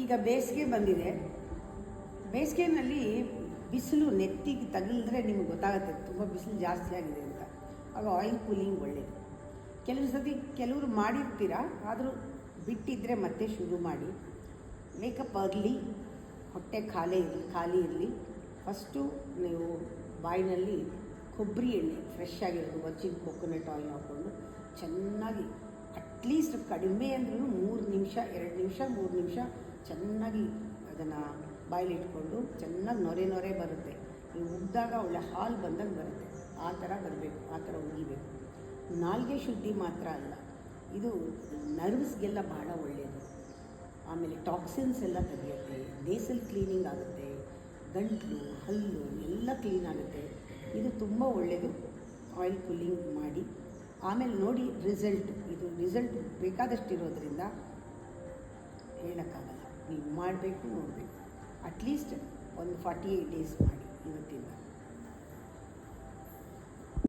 ಈಗ ಬೇಸಿಗೆ ಬಂದಿದೆ. ಬೇಸಿಗೆನಲ್ಲಿ ಬಿಸಿಲು ನೆತ್ತಿಗೆ ತಗಲಿದ್ರೆ ನಿಮಗೆ ಗೊತ್ತಾಗುತ್ತೆ ತುಂಬ ಬಿಸಿಲು ಜಾಸ್ತಿ ಆಗಿದೆ ಅಂತ. ಆಗ ಆಯಿಲ್ ಕೂಲಿಂಗ್ ಒಳ್ಳೆಯದು. ಕೆಲವರು ಮಾಡಿರ್ತೀರ, ಆದರೂ ಬಿಟ್ಟಿದ್ದರೆ ಮತ್ತೆ ಶುರು ಮಾಡಿ. ಮೇಕಪ್ ಅರ್ಲಿ, ಹೊಟ್ಟೆ ಖಾಲಿ ಇರಲಿ. ಫಸ್ಟು ನೀವು ಬಾಯಿನಲ್ಲಿ ಕೊಬ್ಬರಿ ಎಣ್ಣೆ ಫ್ರೆಶ್ ಆಗಿರೋದು, ವರ್ಜಿನ್ ಕೊಕೊನಟ್ ಆಯಿಲ್ ಹಾಕ್ಕೊಂಡು ಚೆನ್ನಾಗಿ ಅಟ್ಲೀಸ್ಟ್ ಕಡಿಮೆ ಅಂದ್ರೂ 3 ನಿಮಿಷ 2 ನಿಮಿಷ 3 ನಿಮಿಷ ಚೆನ್ನಾಗಿ ಅದನ್ನು ಬಾಯಿಲಿಟ್ಕೊಂಡು ಚೆನ್ನಾಗಿ ನೊರೆ ಬರುತ್ತೆ. ನೀವು ಉಗ್ದಾಗ ಒಳ್ಳೆ ಹಾಲು ಬಂದಂಗೆ ಬರುತ್ತೆ. ಆ ಥರ ಬರಬೇಕು, ಆ ಥರ ಉಗಿಬೇಕು. ನಾಲಿಗೆ ಶುದ್ಧಿ ಮಾತ್ರ ಅಲ್ಲ, ಇದು ನರ್ವ್ಸ್ಗೆಲ್ಲ ಬಹಳ ಒಳ್ಳೆಯದು. ಆಮೇಲೆ ಟಾಕ್ಸಿನ್ಸ್ ಎಲ್ಲ ತೆಗೆಯುತ್ತೆ, ನೇಸಲ್ ಕ್ಲೀನಿಂಗ್ ಆಗುತ್ತೆ, ಗಂಟಲು ಹಲ್ಲು ಎಲ್ಲ ಕ್ಲೀನ್ ಆಗುತ್ತೆ. ಇದು ತುಂಬ ಒಳ್ಳೆಯದು. ಆಯಿಲ್ ಕೂಲಿಂಗ್ ಮಾಡಿ ಆಮೇಲೆ ನೋಡಿ ರಿಸಲ್ಟ್ ಬೇಕಾದಷ್ಟು ಇರೋದ್ರಿಂದ ಹೇಳೋಕ್ಕಾಗಲ್ಲ. ನೀವು ಮಾಡಬೇಕು, ನೋಡಬೇಕು. ಅಟ್ಲೀಸ್ಟ್ ಒಂದು 48 ಡೇಸ್ ಮಾಡಿ ಇವತ್ತಿಂದ.